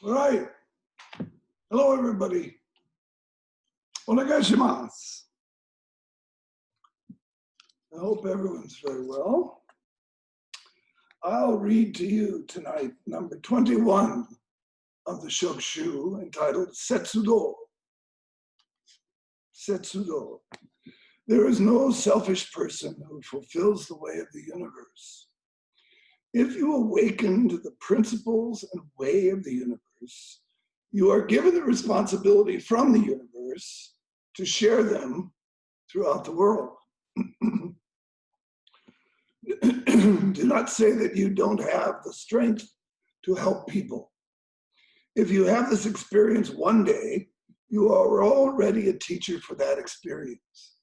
All right. Hello, everybody. Onegaishimasu. I hope everyone's very well. I'll read to you tonight number 21 of the Shokushu entitled Setsudo. Setsudo. There is no selfish person who fulfills the way of the universe. If you awaken to the principles and way of the universe, you are given the responsibility from the universe to share them throughout the world. Do not say that you don't have the strength to help people. If you have this experience one day, you are already a teacher for that experience.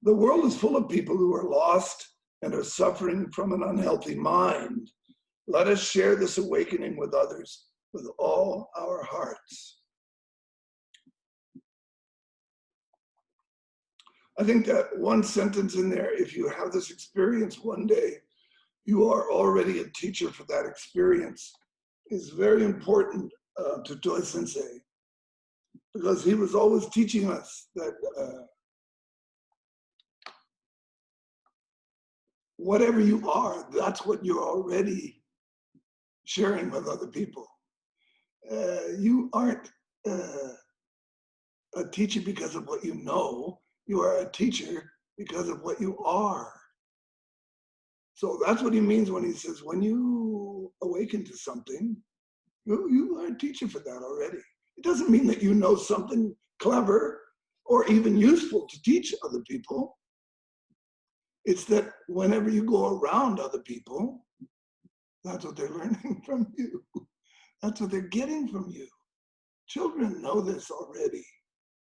The world is full of people who are lost and are suffering from an unhealthy mind. Let us share this awakening with others with all our hearts. I think that one sentence in there, if you have this experience one day, you are already a teacher for that experience, is very important to Otaku Sensei, because he was always teaching us that whatever you are, that's what you're already sharing with other people. You aren't a teacher because of what you know. You are a teacher because of what you are. So that's what he means when he says, when you awaken to something, you are a teacher for that already. It doesn't mean that you know something clever or even useful to teach other people. It's that whenever you go around other people, that's what they're learning from you. That's what they're getting from you. Children know this already.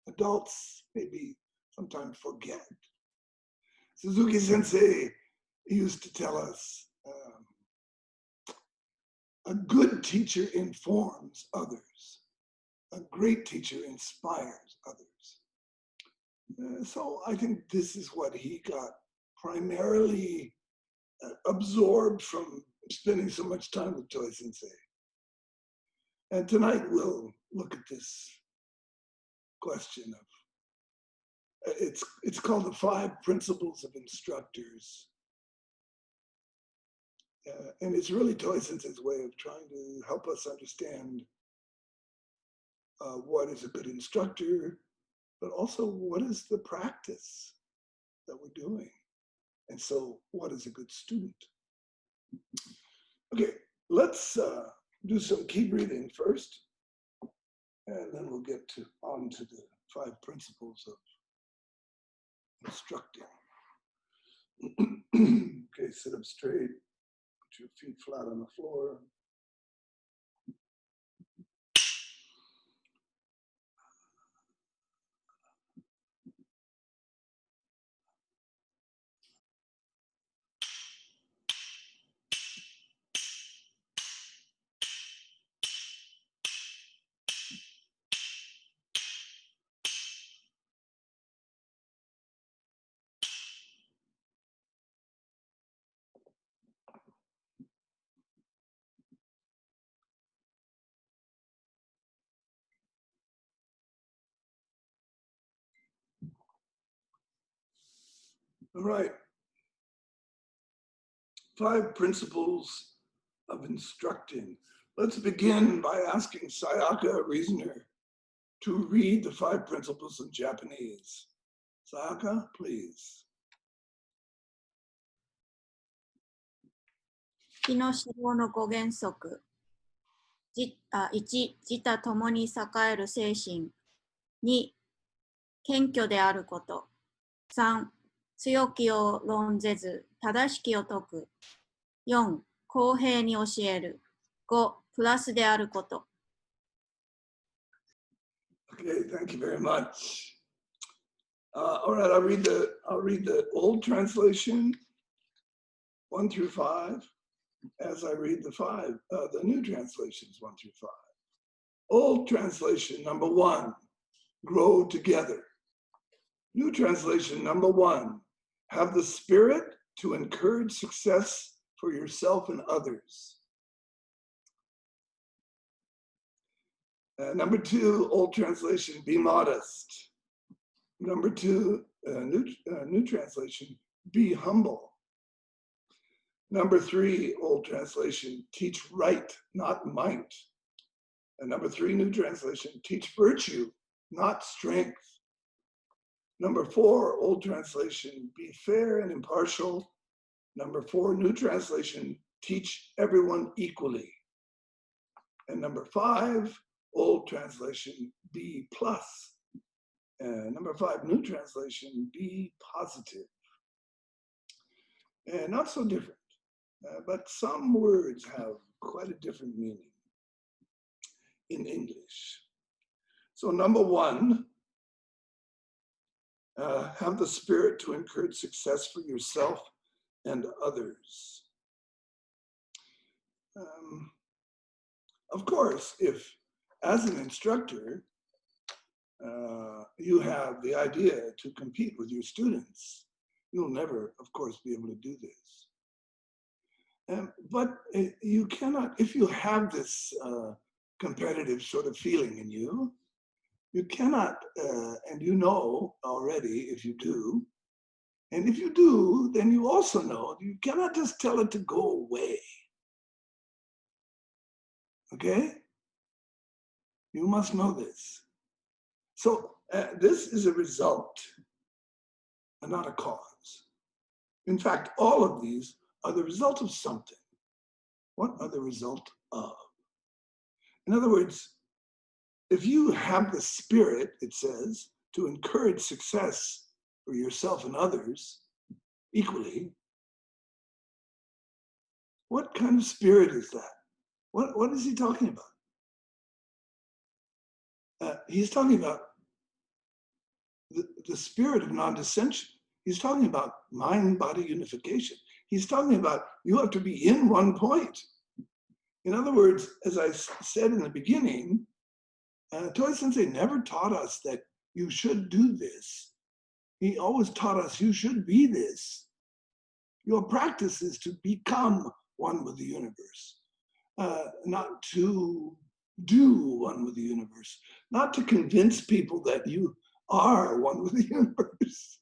Adults maybe sometimes forget. Suzuki Sensei used to tell us, a good teacher informs others. A great teacher inspires others. So I think this is what he got primarily absorbed from spending so much time with Otaku Sensei. And tonight we'll look at this question of, it's called the 5 principles of instructors. And it's really Otaku Sensei's way of trying to help us understand what is a good instructor, but also what is the practice that we're doing. And so what is a good student? Okay, let's do some key breathing first, and then we'll get on to the 5 principles of instructing. Okay, sit up straight, put your feet flat on the floor. All right. 5 principles of instructing. Let's begin by asking Sayaka, a reasoner, to read the 5 principles in Japanese. Sayaka, please. 日の指導の5原則。1、自他ともに栄える精神。2、謙虚であること。3、強気を論ぜず、正しきを説く。4、公平に教える。5、プラスであること。Okay, thank you very much. All right, I'll read the old translation, 1 through 5, as I read the new translations, 1 through 5. Old translation, number 1, grow together. New translation, number 1, have the spirit to encourage success for yourself and others. Number 2, old translation, be modest. Number 2, new translation, be humble. Number 3, old translation, teach right, not might. And number 3, new translation, teach virtue, not strength. Number 4, old translation, be fair and impartial. Number 4, new translation, teach everyone equally. And number 5, old translation, be plus. And number 5, new translation, be positive. And not so different, but some words have quite a different meaning in English. So number 1, have the spirit to encourage success for yourself and others. Of course, if as an instructor, you have the idea to compete with your students, you'll never, of course, be able to do this. But you cannot, if you have this competitive sort of feeling in you, you cannot, and you know already if you do, and if you do, then you also know you cannot just tell it to go away. Okay? You must know this. So this is a result and not a cause. In fact, all of these are the result of something. What are the result of? In other words, if you have the spirit, it says, to encourage success for yourself and others equally, what kind of spirit is that? What is he talking about? He's talking about the spirit of non-dissension. He's talking about mind-body unification. He's talking about you have to be in one point. In other words, as I said in the beginning, Toei Sensei never taught us that you should do this. He always taught us you should be this. Your practice is to become one with the universe, not to do one with the universe, not to convince people that you are one with the universe,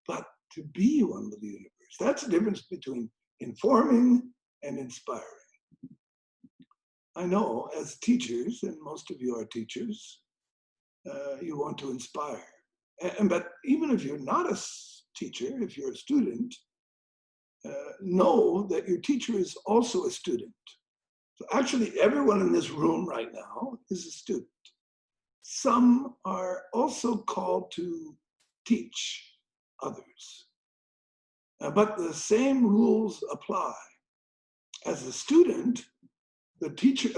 but to be one with the universe. That's the difference between informing and inspiring. I know as teachers, and most of you are teachers, you want to inspire. But even if you're not a teacher, if you're a student, know that your teacher is also a student. So actually everyone in this room right now is a student. Some are also called to teach others. But the same rules apply. As a student, the teacher,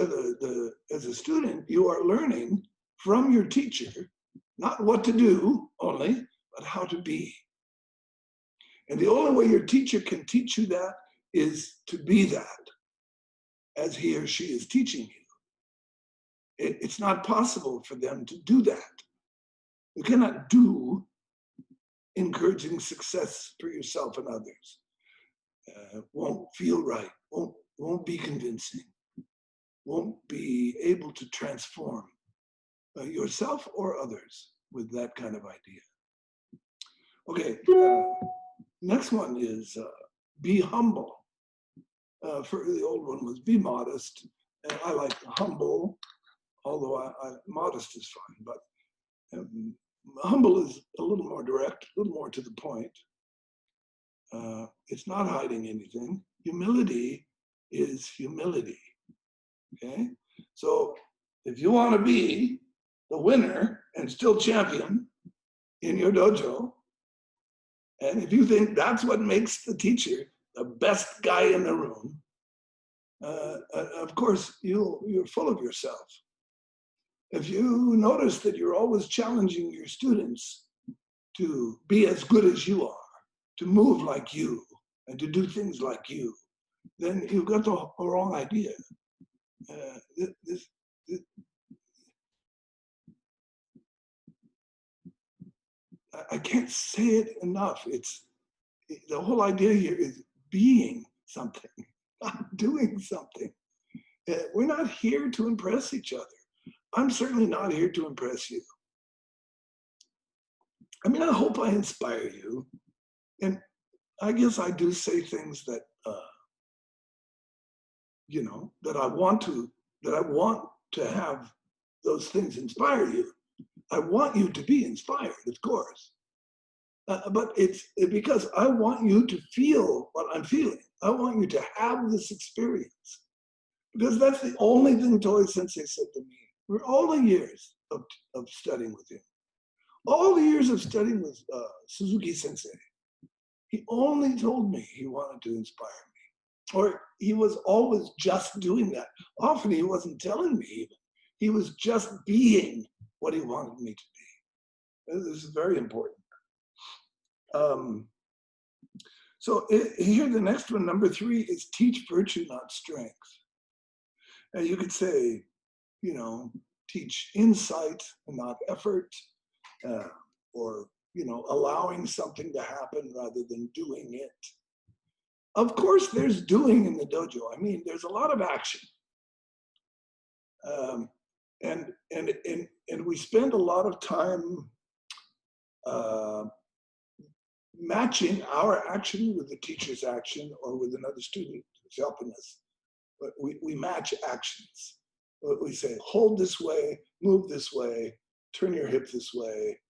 as a student, you are learning from your teacher, not what to do only, but how to be. And the only way your teacher can teach you that is to be that as he or she is teaching you. It's not possible for them to do that. You cannot do encouraging success for yourself and others. Won't feel right, won't be convincing, won't be able to transform yourself or others with that kind of idea. Okay, next one is be humble. For the old one was be modest. And I like humble, although modest is fine, but humble is a little more direct, a little more to the point. It's not hiding anything. Humility is humility, okay? So if you want to be the winner and still champion in your dojo, and if you think that's what makes the teacher the best guy in the room, of course, you're full of yourself. If you notice that you're always challenging your students to be as good as you are, to move like you, and to do things like you, then you've got the wrong idea. I can't say it enough. The whole idea here is being something, not doing something. We're not here to impress each other. I'm certainly not here to impress you. I mean, I hope I inspire you. And I guess I do say things that, that I want to have those things inspire you. I want you to be inspired, of course. But it's because I want you to feel what I'm feeling. I want you to have this experience. Because that's the only thing Toi Sensei said to me for all the years of studying with him. All the years of studying with Suzuki Sensei, he only told me he wanted to inspire me. Or he was always just doing that. Often he wasn't telling me even. He was just being what he wanted me to be. This is very important. So here, the next one, number 3, is teach virtue, not strength. And you could say, teach insight and not effort, or, allowing something to happen rather than doing it. Of course, there's doing in the dojo. I mean, there's a lot of action. And we spend a lot of time matching our action with the teacher's action or with another student who's helping us. But we match actions. We say, hold this way, move this way, turn your hip this way,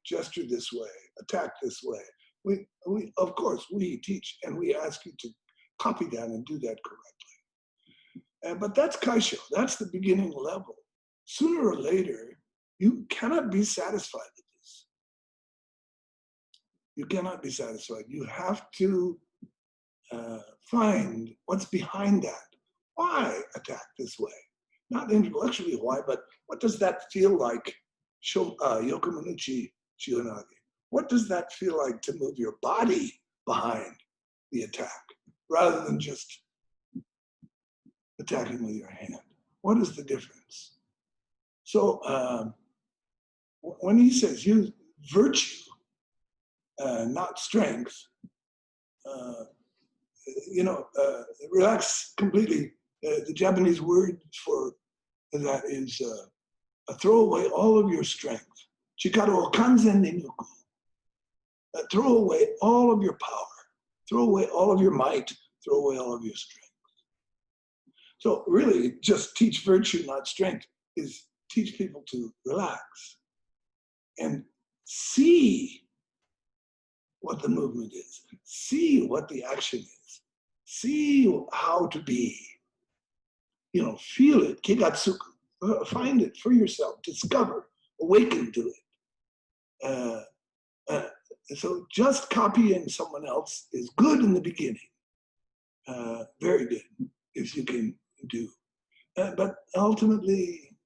gesture this way, attack this way. We of course, we teach and we ask you to copy that and do that correctly. But that's kaisho, that's the beginning level. Sooner or later, you cannot be satisfied with this. You cannot be satisfied. You have to find what's behind that. Why attack this way? Not intellectually why, but what does that feel like? Yokomanuchi Shihonage. What does that feel like to move your body behind the attack rather than just attacking with your hand? What is the difference? So when he says use virtue, not strength, relax completely. The Japanese word for that is throw away all of your strength. Chikaro o kanzen ni nuku. Throw away all of your power. Throw away all of your might. Throw away all of your strength. So really, just teach virtue, not strength, is teach people to relax and see what the movement is, see what the action is, see how to be, feel it, kigatsuku, find it for yourself, discover, awaken to it. So just copying someone else is good in the beginning, very good, if you can do. But ultimately,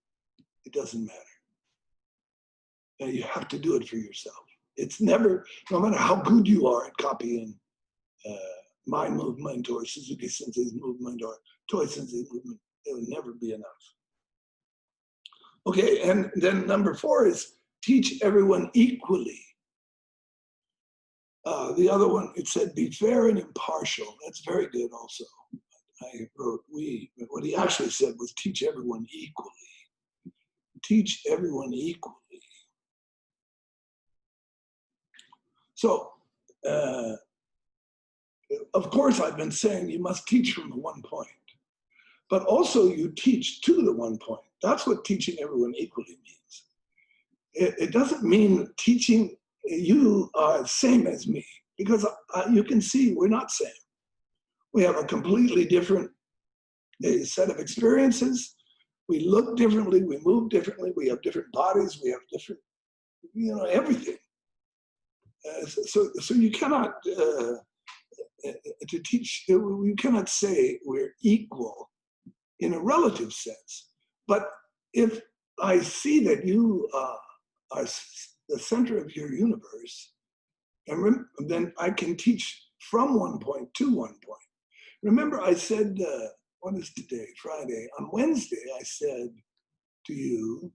it doesn't matter. You have to do it for yourself. It's never, no matter how good you are at copying my movement or Suzuki Sensei's movement or Toi Sensei's movement, it will never be enough. Okay, and then number 4 is teach everyone equally. The other one, it said be fair and impartial. That's very good also. I wrote what he actually said was teach everyone equally. Teach everyone equally. So, of course, I've been saying you must teach from the one point, but also you teach to the one point. That's what teaching everyone equally means. It doesn't mean teaching you are same as me, because you can see we're not same. We have a completely different set of experiences. We look differently, we move differently, we have different bodies, we have different, everything. So you cannot, to teach, you cannot say we're equal in a relative sense. But if I see that you are the center of your universe, and then I can teach from one point to one point. Remember, I said, what is today? Friday. On Wednesday, I said to you,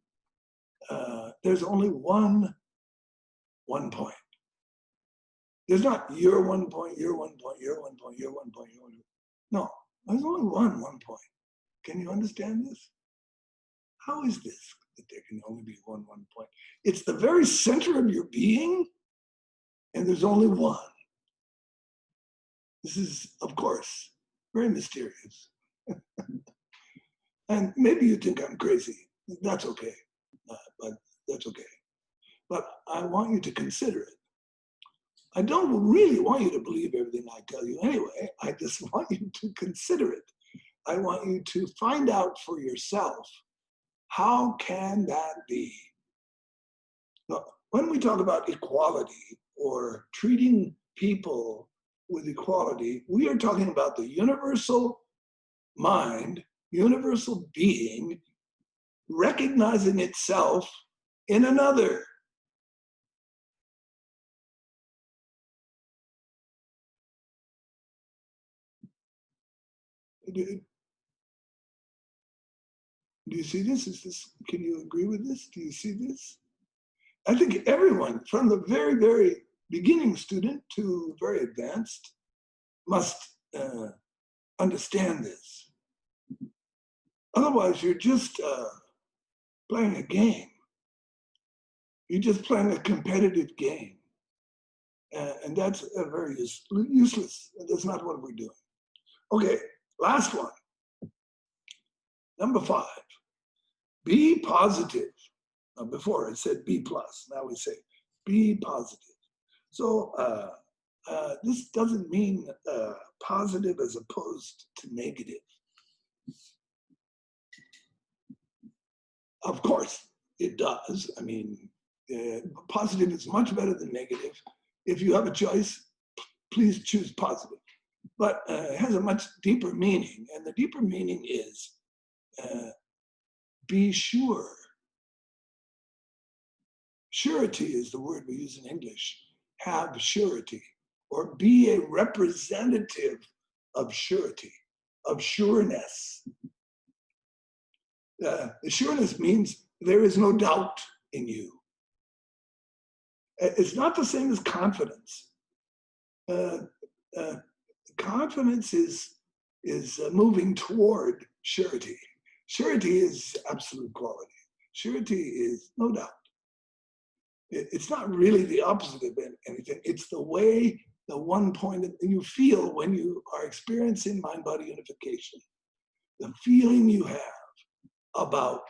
there's only one point. There's not your one point, your one point, your one point, your one point, your one point. No, there's only one point. Can you understand this? How is this that there can only be one point? It's the very center of your being, and there's only one. This is, of course, very mysterious. And maybe you think I'm crazy. That's okay. But that's okay. But I want you to consider it. I don't really want you to believe everything I tell you anyway. I just want you to consider it. I want you to find out for yourself, how can that be? Now, when we talk about equality or treating people with equality, we are talking about the universal mind, universal being, recognizing itself in another. Do you see this? Can you agree with this? Do you see this? I think everyone, from the very, very beginning student to very advanced, must understand this. Otherwise, you're just playing a game. You're just playing a competitive game. And that's very useless. That's not what we're doing. Okay, last one. Number 5, be positive. Now, before it said be plus, now we say be positive. So this doesn't mean positive as opposed to negative. Of course, it does. I mean, positive is much better than negative. If you have a choice, please choose positive. But it has a much deeper meaning. And the deeper meaning is be sure. Surety is the word we use in English. Have surety, or be a representative of surety, of sureness. Sureness means there is no doubt in you. It's not the same as confidence. Confidence is moving toward surety. Surety is absolute quality. Surety is no doubt. It's not really the opposite of anything. It's the way, the one point that you feel when you are experiencing mind-body unification. The feeling you have about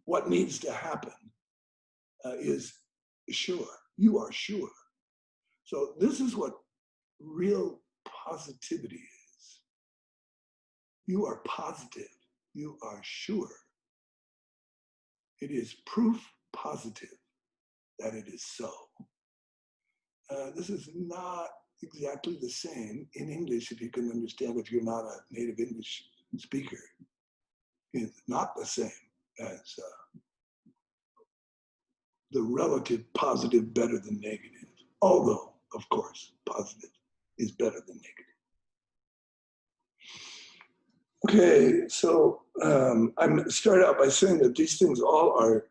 what needs to happen is sure. You are sure. So this is what real positivity is. You are positive. You are sure. It is proof positive that it is so. This is not exactly the same in English, if you can understand, if you're not a native English speaker. It's not the same as the relative positive better than negative. Although, of course, positive is better than negative. Okay, so I'm started out by saying that these things all are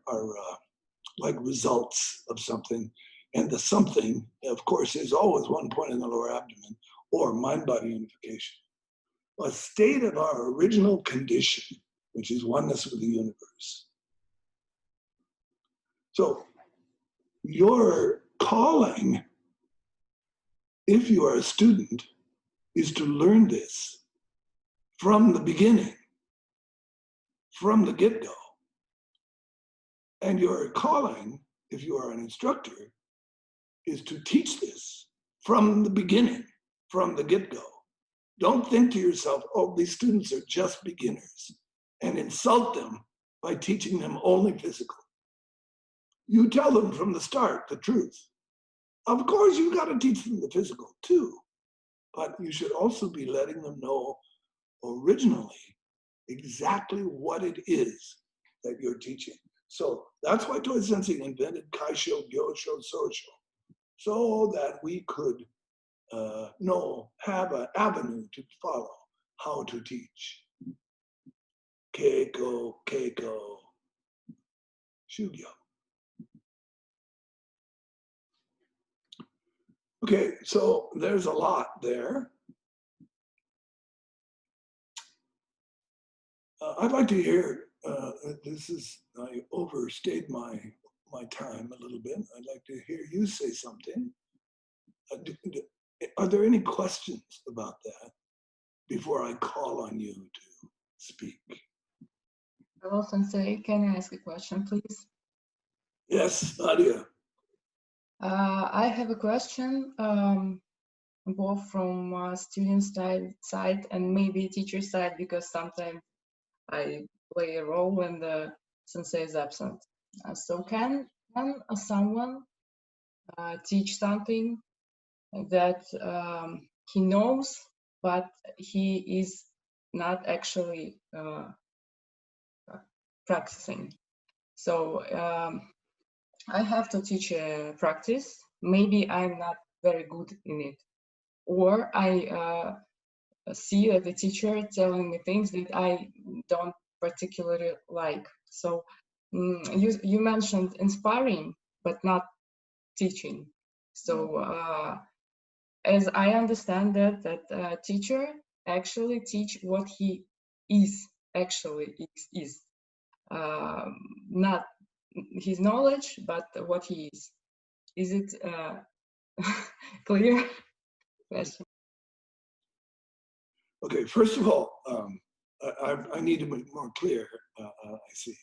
like results of something. And the something, of course, is always one point in the lower abdomen, or mind-body unification. A state of our original condition, which is oneness with the universe. So your calling, if you are a student, is to learn this from the beginning, from the get-go. And your calling, if you are an instructor, is to teach this from the beginning, from the get-go. Don't think to yourself, oh, these students are just beginners, and insult them by teaching them only physical. You tell them from the start the truth. Of course, you got to teach them the physical too, but you should also be letting them know originally exactly what it is that you're teaching. So that's why Otaku Sensei invented Kaisho, Gyosho, Sosho, so that we could have an avenue to follow how to teach. Keiko, Keiko, Shugyo. Okay, so there's a lot there. I'd like to hear I overstayed my time a little bit. I'd like to hear you say something. Are there any questions about that before I call on you to speak? Hello, Sensei. Can I ask a question, please? Yes, Nadia. I have a question, both from student side and maybe teacher side, because sometimes I play a role when the sensei is absent. So can someone teach something that he knows, but he is not actually practicing? So I have to teach a practice. Maybe I'm not very good in it, or I see that the teacher telling me things that I don't particularly like. So you mentioned inspiring, but not teaching. So as I understand that teacher actually teach what he is actually is not his knowledge, but what he is. Is it clear? Question. Okay, first of all, I need to be more clear. I see.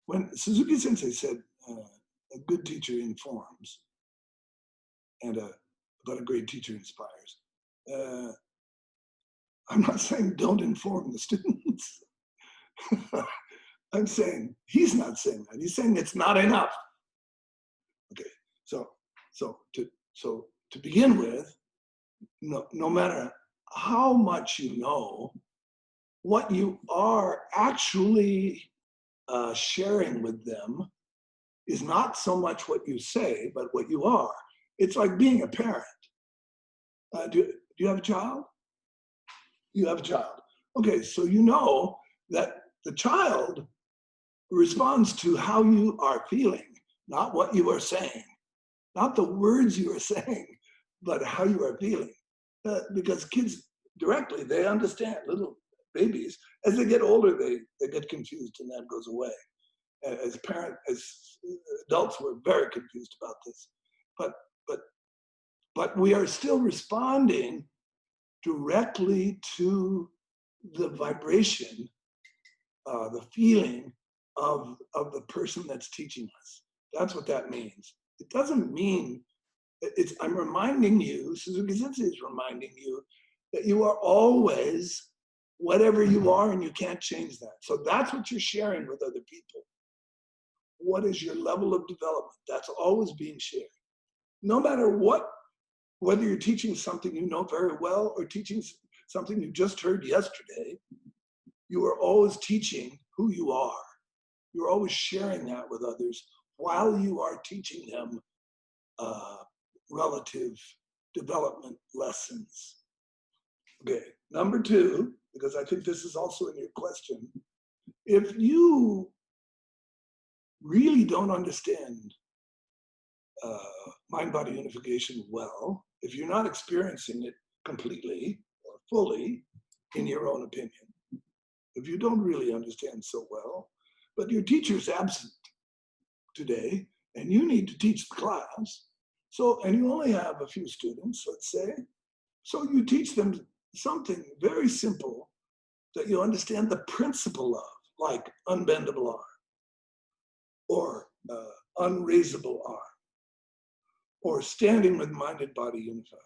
When Suzuki Sensei said a good teacher informs but a great teacher inspires, I'm not saying don't inform the students. I'm saying he's not saying that. He's saying it's not enough. Okay, so to begin with, no matter how much you know, what you are actually sharing with them is not so much what you say, but what you are. It's like being a parent. Do you have a child? You have a child. Okay, so you know that the child responds to how you are feeling, not what you are saying, not the words you are saying, but how you are feeling. Because kids directly, they understand, little babies. As they get older, they get confused and that goes away. As adults, we're very confused about this. But we are still responding directly to the vibration, the feeling of the person that's teaching us. That's what that means. It doesn't mean, I'm reminding you, Suzuki Sensei is reminding you that you are always whatever you are and you can't change that. So that's what you're sharing with other people. What is your level of development? That's always being shared. No matter what, whether you're teaching something you know very well or teaching something you just heard yesterday, you are always teaching who you are. You're always sharing that with others while you are teaching them relative development lessons. Okay, number two, because I think this is also in your question, if you really don't understand mind-body unification well, if you're not experiencing it completely or fully in your own opinion, if you don't really understand so well, but your teacher's absent today and you need to teach the class, and you only have a few students, let's say, so you teach them something very simple that you understand the principle of, like unbendable arm or unraisable arm or standing with minded body unified.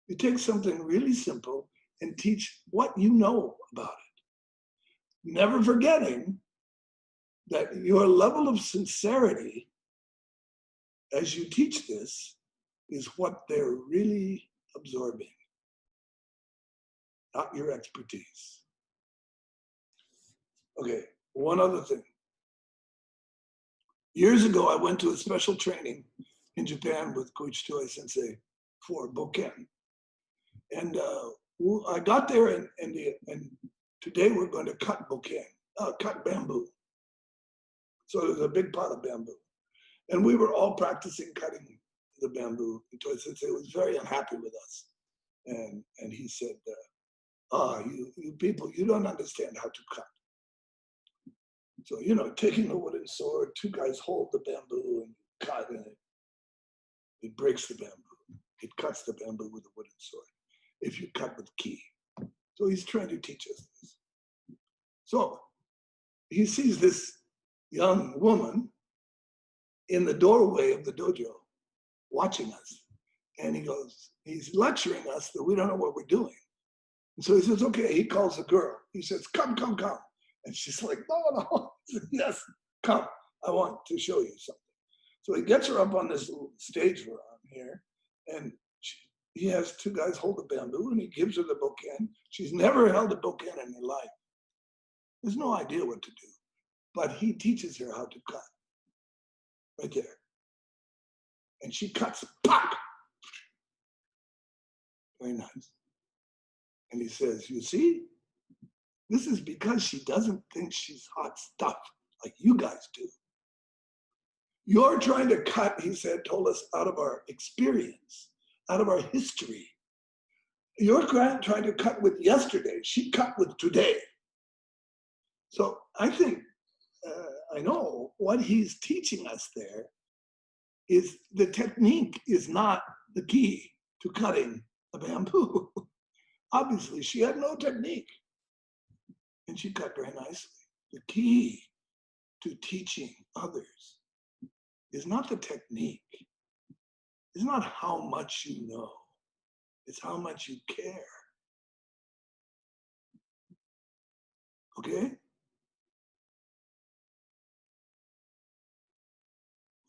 You take something really simple and teach what you know about it, never forgetting that your level of sincerity as you teach this is what they're really absorbing, not your expertise. Okay, one other thing. Years ago, I went to a special training in Japan with Koichi Toei Sensei for Boken. And I got there and today we're going to cut Boken, cut bamboo. So there's a big pot of bamboo. And we were all practicing cutting the bamboo. And Toei Sensei was very unhappy with us. And he said, you people, you don't understand how to cut. So, taking a wooden sword, two guys hold the bamboo and cut in it. It breaks the bamboo. It cuts the bamboo with a wooden sword. If you cut with ki. So he's trying to teach us this. So he sees this young woman in the doorway of the dojo watching us. And he's lecturing us that we don't know what we're doing. And so he says, okay, he calls the girl. He says, come, come, come. And she's like, no. He says, yes, come. I want to show you something. So he gets her up on this little stage we're on here. And he has two guys hold the bamboo and he gives her the bokken. She's never held a bokken in her life. There's no idea what to do. But he teaches her how to cut. Right there. And she cuts, pop! Very nice. And he says, you see, this is because she doesn't think she's hot stuff like you guys do. You're trying to cut, he said, told us, out of our experience, out of our history. You're trying to cut with yesterday. She cut with today. So I think, I know what he's teaching us there is the technique is not the key to cutting a bamboo. Obviously, she had no technique. And she cut very nicely. The key to teaching others is not the technique. It's not how much you know. It's how much you care. Okay?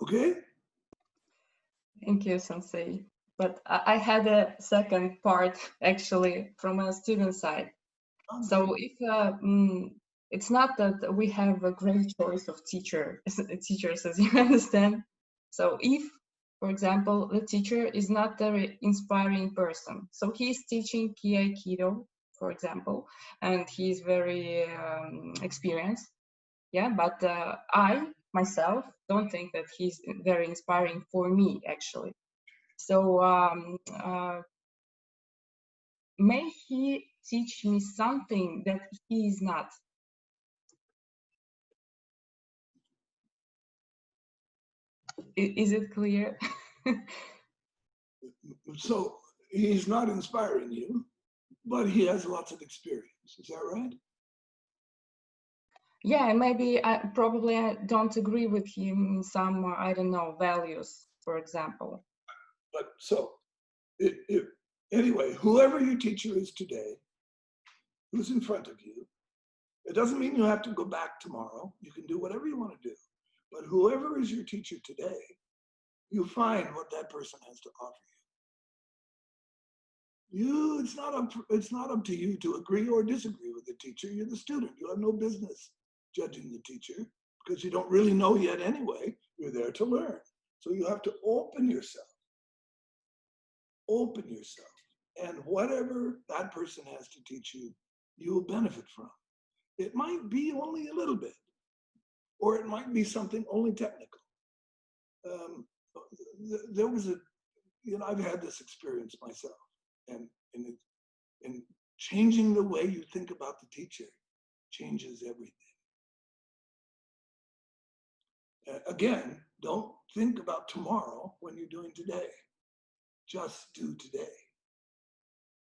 Okay? Thank you, Sensei. But I had a second part actually from a student side. So if it's not that we have a great choice of teachers, as you understand. So if, for example, the teacher is not a very inspiring person, so he's teaching Aikido, for example, and he's very experienced, yeah. But I myself don't think that he's very inspiring for me actually. So may he teach me something that he is not. Is it clear? So he's not inspiring you, but he has lots of experience. Is that right? Yeah, maybe I don't agree with him in some, I don't know, values, for example. But so, anyway, whoever your teacher is today, who's in front of you, it doesn't mean you have to go back tomorrow. You can do whatever you want to do. But whoever is your teacher today, you find what that person has to offer you. It's not up to you to agree or disagree with the teacher. You're the student. You have no business judging the teacher because you don't really know yet anyway. You're there to learn. So you have to open yourself. Open yourself. And whatever that person has to teach you, you will benefit from. It might be only a little bit, or it might be something only technical. There was I've had this experience myself, and changing the way you think about the teacher changes everything. Again, don't think about tomorrow when you're doing today. Just do today.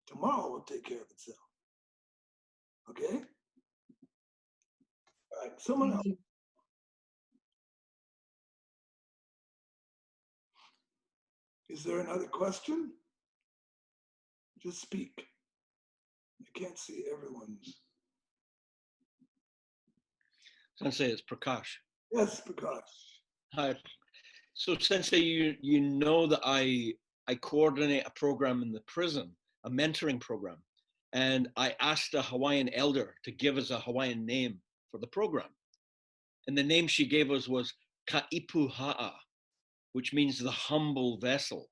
Tomorrow will take care of itself. Okay? All right, someone else. Is there another question? Just speak. I can't see everyone's. Sensei, it's Prakash. Yes, Prakash. Hi. So Sensei, you know that I coordinate a program in the prison, a mentoring program. And I asked a Hawaiian elder to give us a Hawaiian name for the program. And the name she gave us was Ka'ipuha'a, which means the humble vessel.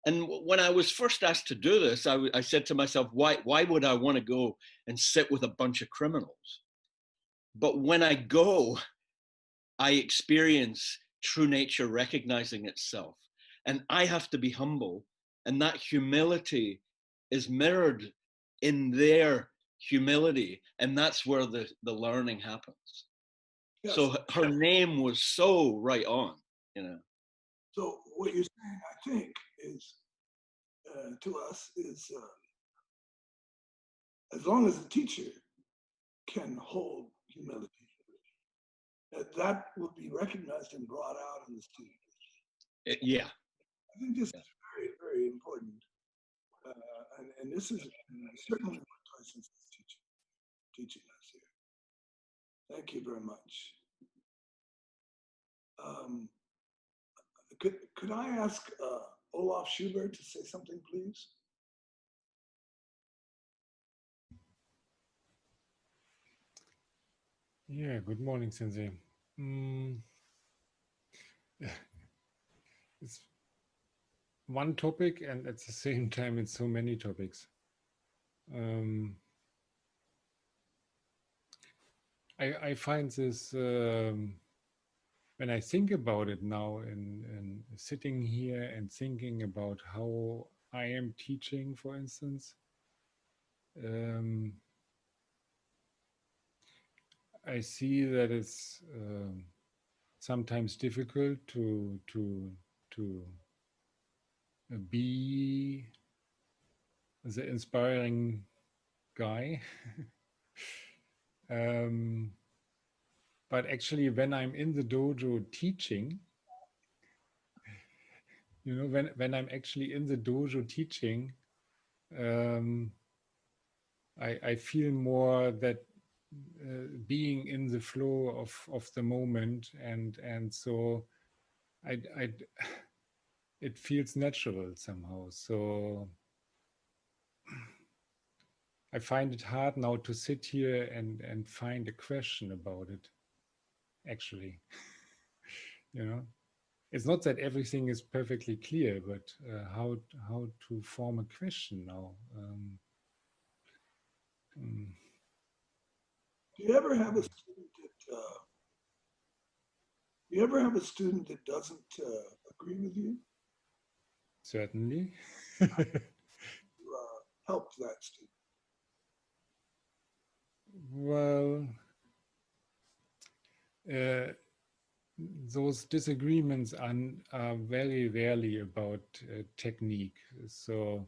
And when I was first asked to do this, I said to myself, why would I want to go and sit with a bunch of criminals? But when I go, I experience true nature recognizing itself. And I have to be humble. And that humility is mirrored in their humility. And that's where the learning happens. Yes. So her name was so right on, you know. So what you're saying, I think, is to us is as long as the teacher can hold humility, that will be recognized and brought out in the student. Yeah. I think this is very, very important. And this is certainly what Tyson is teaching us here. Thank you very much. Could I ask Olaf Schubert to say something, please? Yeah, good morning, Sensei. It's one topic, and at the same time, it's so many topics. I find this, when I think about it now, in sitting here and thinking about how I am teaching, for instance, I see that it's sometimes difficult to be the inspiring guy. But actually, when I'm in the dojo teaching, you know, when I'm actually in the dojo teaching, I feel more that being in the flow of the moment, and so it feels natural somehow. So I find it hard now to sit here and find a question about it, actually. You know, it's not that everything is perfectly clear, but how to form a question now. Do you ever have a student that doesn't agree with you? Certainly. Help that student. Well, those disagreements are very rarely about technique. So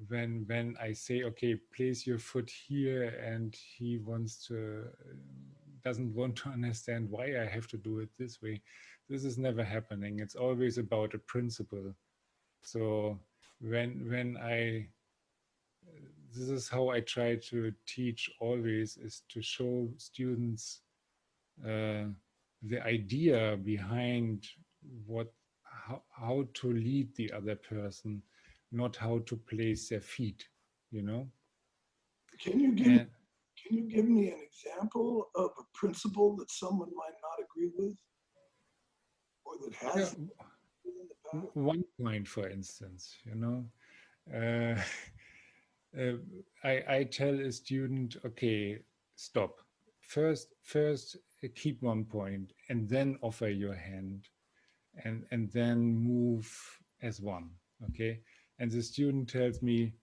when I say, okay, place your foot here, and he doesn't want to understand why I have to do it this way, this is never happening. It's always about a principle. So this is how I try to teach always, is to show students the idea behind how to lead the other person, not how to place their feet, you know. Can you give me an example of a principle that someone might not agree with, or that has in the past? One point, for instance, you know, I tell a student, okay, stop. First, keep one point, and then offer your hand, and then move as one. Okay, and the student tells me,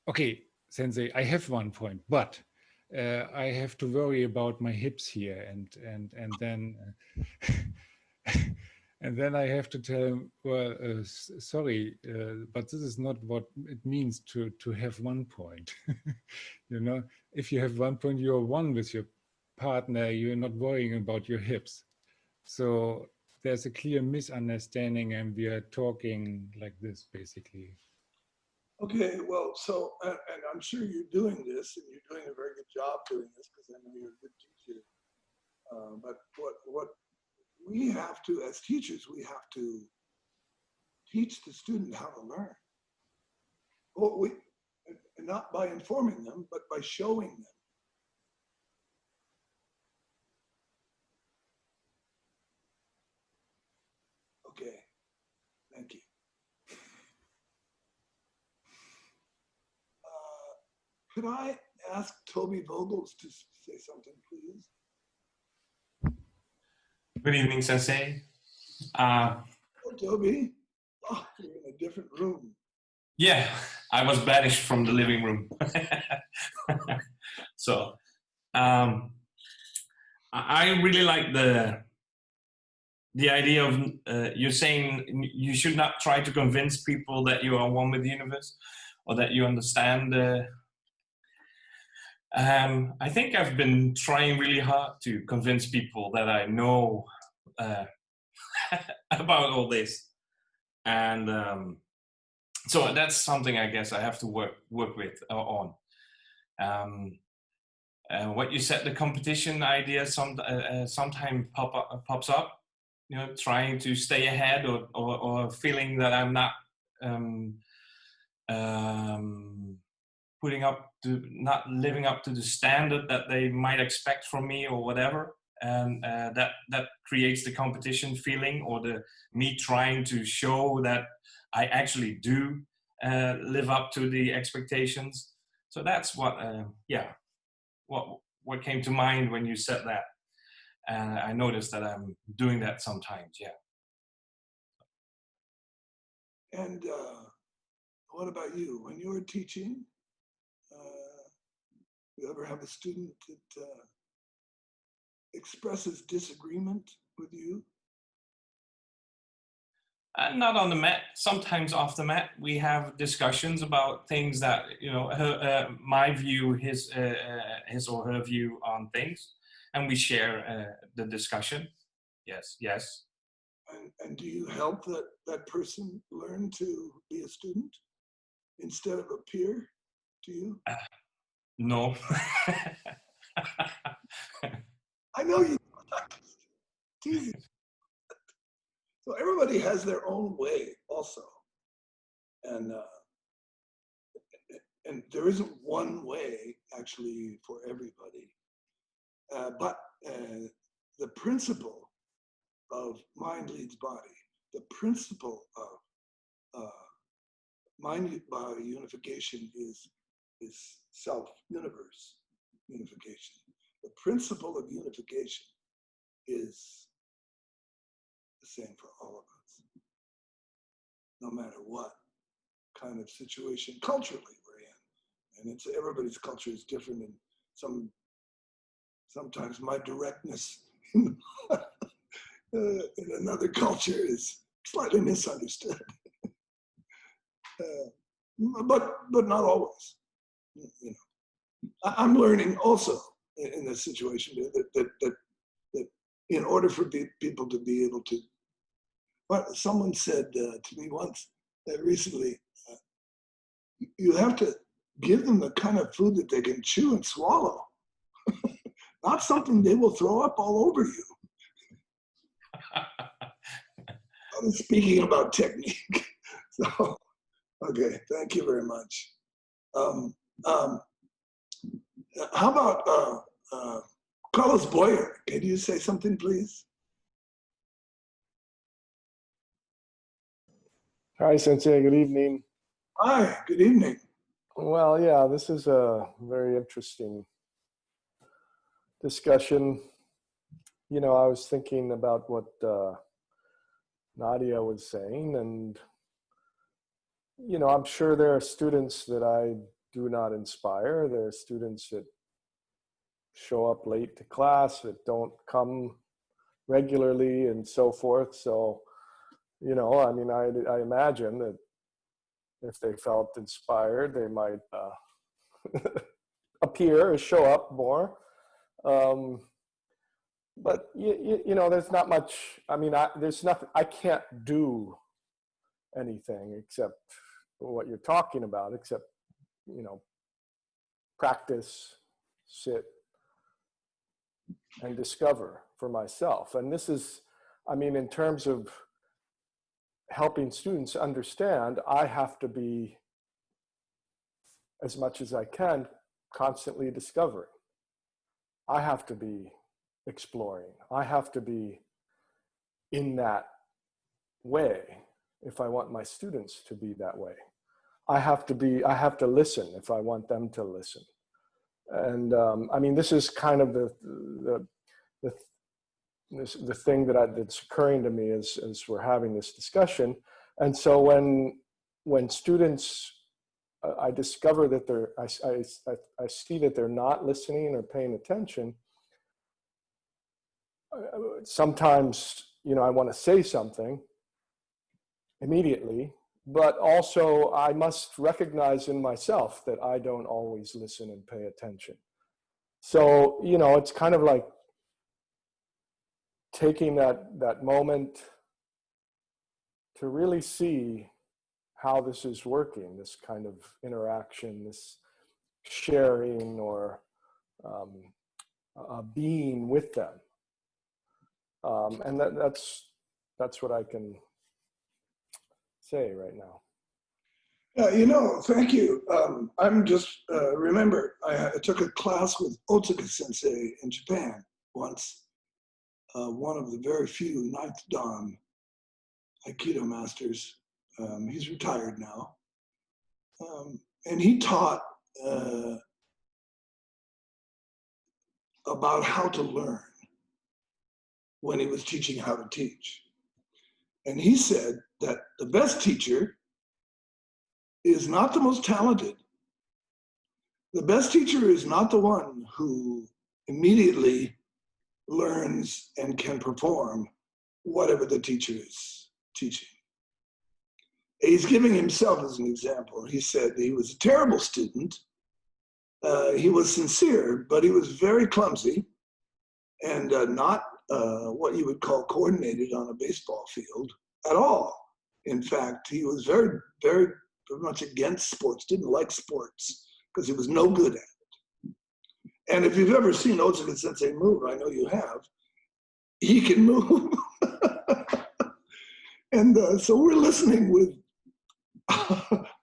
okay, Sensei, I have one point, but I have to worry about my hips here, and then and then I have to tell him, well, sorry, but this is not what it means to have one point. You know, if you have one point, you're one with your partner. You're not worrying about your hips. So there's a clear misunderstanding, and we are talking like this, basically. Okay, well, so, and I'm sure you're doing this, and you're doing a very good job doing this, because I know you're a good teacher. But what we have to, as teachers, we have to teach the student how to learn. Well, not by informing them, but by showing them. Okay, thank you. Could I ask Toby Vogels to say something, please? Good evening, Sensei. Oh, Toby. Oh, you're in a different room. Yeah, I was banished from the living room. So, I I really like the idea of you're saying you should not try to convince people that you are one with the universe or that you understand. I think I've been trying really hard to convince people that I know about all this, and so that's something I guess I have to work with on. What you said, the competition idea sometimes pops up. You know, trying to stay ahead or feeling that I'm not not living up to the standard that they might expect from me or whatever, and that creates the competition feeling, or the me trying to show that I actually do live up to the expectations. So that's what what came to mind when you said that. And I noticed that I'm doing that sometimes, yeah. And what about you? When you were teaching, you ever have a student that expresses disagreement with you? Not on the mat. Sometimes off the mat, we have discussions about things that, you know, my view, his or her view on things, and we share the discussion. Yes, yes. And do you help that person learn to be a student instead of a peer to you? No. I know you. Teasing. So everybody has their own way also. And there isn't one way actually for everybody. But the principle of mind leads body, the principle of mind-body unification is self-universe unification. The principle of unification is the same for all of us, no matter what kind of situation culturally we're in. And everybody's culture is different, and sometimes my directness in another culture is slightly misunderstood. But not always. You know, I'm learning also in this situation that in order for people to be able to, what someone said to me once recently, you have to give them the kind of food that they can chew and swallow, not something they will throw up all over you. I'm speaking about technique. So, okay, thank you very much. How about Carlos Boyer? Can you say something, please? Hi, Sensei. Good evening. Hi, good evening. Well, yeah, this is a very interesting discussion. You know, I was thinking about what Nadia was saying, and, you know, I'm sure there are students that I do not inspire. There are students that show up late to class, that don't come regularly, and so forth. So, you know, I mean, I imagine that if they felt inspired, they might appear or show up more. But you know, there's not much. I mean, there's nothing. I can't do anything except what you're talking about, except, you know, practice, sit, and discover for myself. And this is, I mean, in terms of helping students understand, I have to be, as much as I can, constantly discovering. I have to be exploring. I have to be in that way if I want my students to be that way. I have to listen if I want them to listen. And I mean, this is kind of the thing that's occurring to me as we're having this discussion. And so when students, I discover that I see that they're not listening or paying attention, sometimes, I want to say something immediately, but also I must recognize in myself that I don't always listen and pay attention. So, it's kind of like taking that moment to really see how this is working, this kind of interaction, this sharing or being with them. And that's what I can say right now. Thank you. I'm just, remember, I took a class with Otaku Sensei in Japan once, one of the very few ninth dan Aikido masters. He's retired now. And he taught about how to learn when he was teaching how to teach. And he said that the best teacher is not the most talented. The best teacher is not the one who immediately learns and can perform whatever the teacher is teaching. He's giving himself as an example. He said he was a terrible student. He was sincere, but he was very clumsy and not what you would call coordinated on a baseball field at all. In fact, he was very, very much against sports, didn't like sports because he was no good at it. And if you've ever seen Otaku Sensei move, I know you have, he can move. And so we're listening with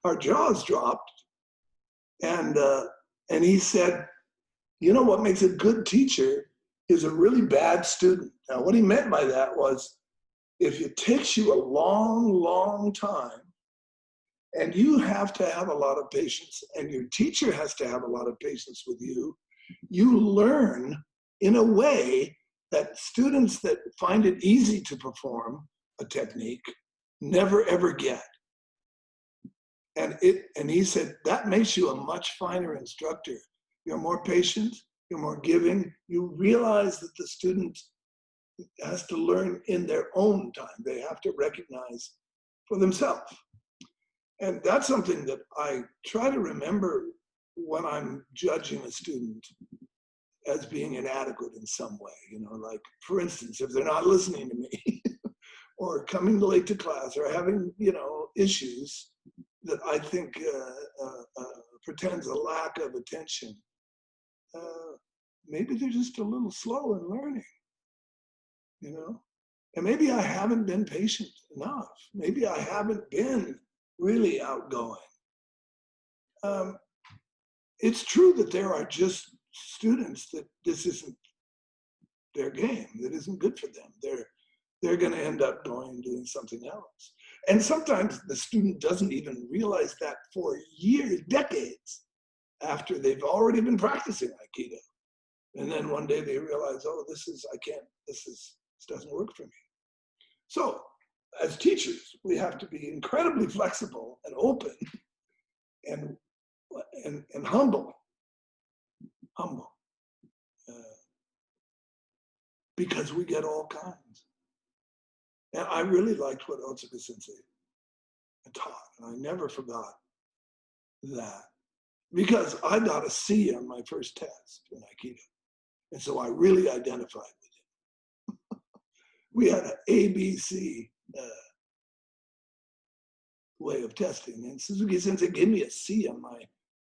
our jaws dropped. And he said, what makes a good teacher is a really bad student. Now, what he meant by that was, if it takes you a long, long time, and you have to have a lot of patience, and your teacher has to have a lot of patience with you, you learn in a way that students that find it easy to perform a technique never ever get. And he said, that makes you a much finer instructor. You're more patient, you're more giving. You realize that the student has to learn in their own time. They have to recognize for themselves. And that's something that I try to remember when I'm judging a student as being inadequate in some way. Like, for instance, if they're not listening to me or coming late to class or having, issues that I think pretends a lack of attention, maybe they're just a little slow in learning, And maybe I haven't been patient enough. Maybe I haven't been really outgoing. It's true that there are just students that this isn't their game, that isn't good for them. They're going to end up going and doing something else. And sometimes the student doesn't even realize that for years, decades, after they've already been practicing Aikido. And then one day they realize, oh, this doesn't work for me. So as teachers, we have to be incredibly flexible and open and humble, because we get all kinds. And I really liked what Otaku Sensei taught, and I never forgot that, because I got a C on my first test in Aikido, and so I really identified with it. We had an ABC way of testing, and Suzuki Sensei gave me a C on my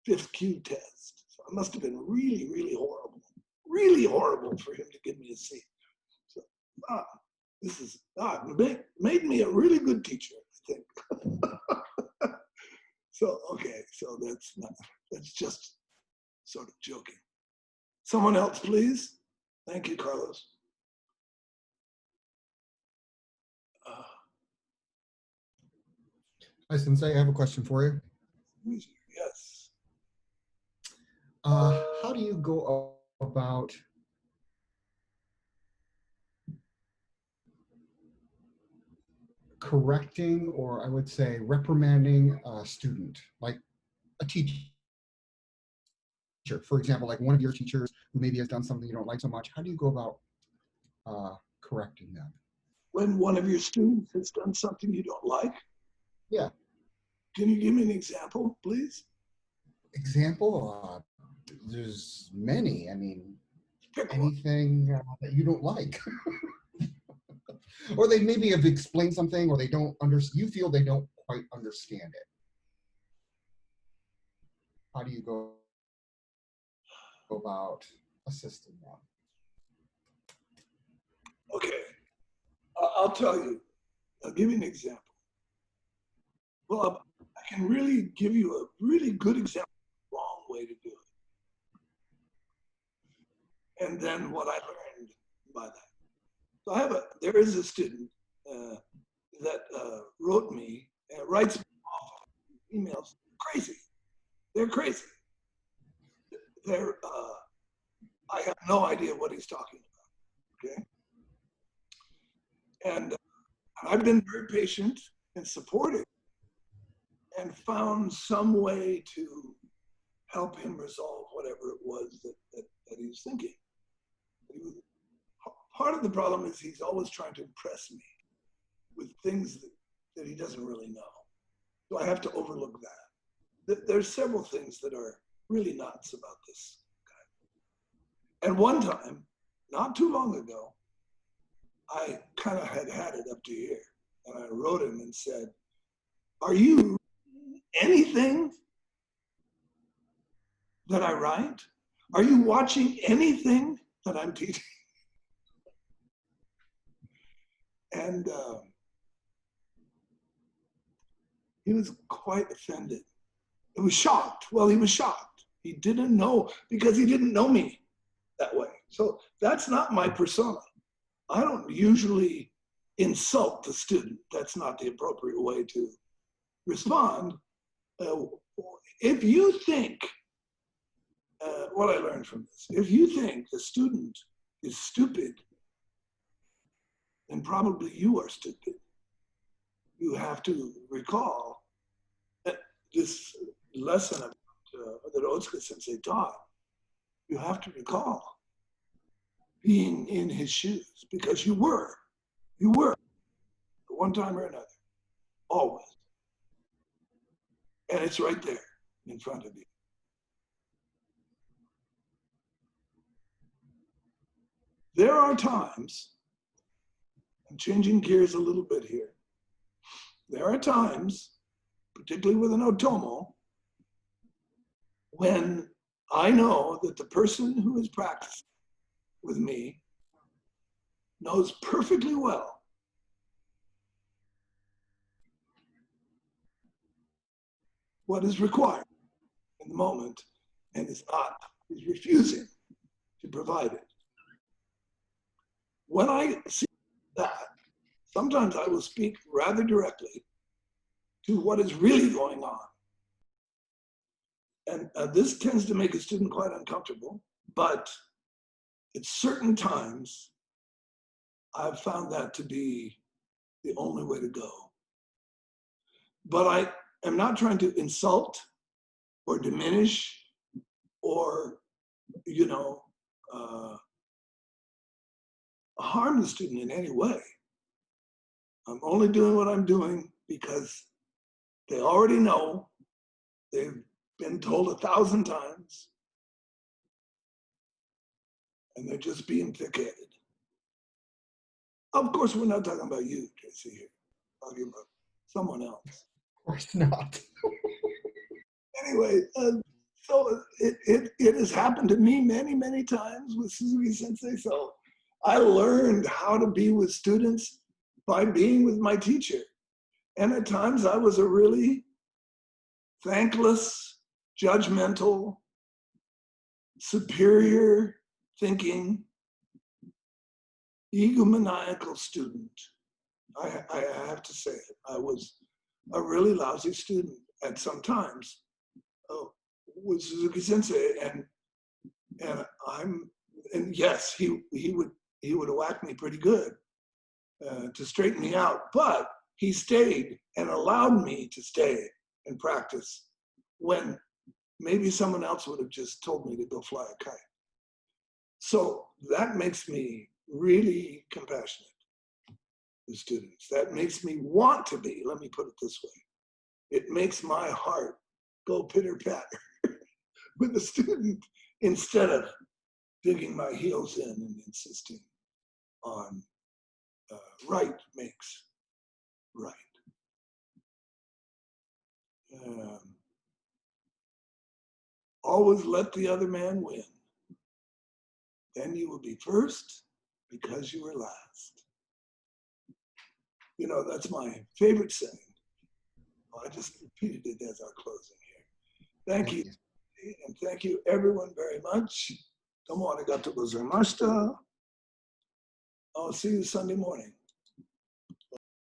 5th Q test. So it must have been really, really horrible for him to give me a C. So, this made me a really good teacher, I think. So, okay, so that's just sort of joking. Someone else, please. Thank you, Carlos. Hi, Sensei, I have a question for you. Yes. How do you go about correcting, or I would say reprimanding a student, like a teacher, for example, like one of your teachers who maybe has done something you don't like so much? How do you go about correcting them. When one of your students has done something you don't like? Yeah. Can you give me an example, please? Example, there's many. I mean, Pick one. anything that you don't like. Or they maybe have explained something, or they don't understand, you feel they don't quite understand it. How do you go about assisting them? Okay, I'll tell you. I'll give you an example. Well, I can really give you a really good example of the wrong way to do it. And then what I learned by that. So there is a student that wrote me, writes me off emails, crazy. They're crazy. I have no idea what he's talking about, okay? And I've been very patient and supportive and found some way to help him resolve whatever it was that he was thinking. Part of the problem is he's always trying to impress me with things that he doesn't really know. So I have to overlook that. There's several things that are really nuts about this guy. And one time, not too long ago, I kind of had it up to here. And I wrote him and said, are you anything that I write? Are you watching anything that I'm teaching? And he was quite offended. He was shocked. Well, he was shocked. He didn't know, because he didn't know me that way. So that's not my persona. I don't usually insult the student. That's not the appropriate way to respond. If you think, what I learned from this, if you think the student is stupid, then probably you are stupid. You have to recall that this lesson that Otaku Sensei taught, you have to recall being in his shoes, because you were at one time or another, always. And it's right there in front of you. There are times, I'm changing gears a little bit here. There are times, particularly with an otomo, when I know that the person who is practicing with me knows perfectly well what is required in the moment and is refusing to provide it. When I see that, sometimes I will speak rather directly to what is really going on. And this tends to make a student quite uncomfortable, but at certain times, I've found that to be the only way to go. But I am not trying to insult or diminish or, harm the student in any way. I'm only doing what I'm doing because they already know, they've been told 1,000 times, and they're just being thick-headed. Of course, we're not talking about you, Tracy, here. We're talking about someone else. Of course not. Anyway, so it has happened to me many, many times with Suzuki Sensei. So I learned how to be with students by being with my teacher. And at times I was a really thankless, judgmental, superior thinking, egomaniacal student. I have to say it. I was a really lousy student at some times with Suzuki Sensei, and yes, he would whack me pretty good to straighten me out, but he stayed and allowed me to stay and practice when maybe someone else would have just told me to go fly a kite. So that makes me really compassionate with students. That makes me want to be, let me put it this way. It makes my heart go pitter-patter with the student instead of digging my heels in and insisting on right makes right. Always let the other man win. Then you will be first because you were last. You know, that's my favorite saying. I just repeated it as our closing here. Thank you. And thank you everyone very much. Domo arigatou gozaimashita. I'll see you Sunday morning.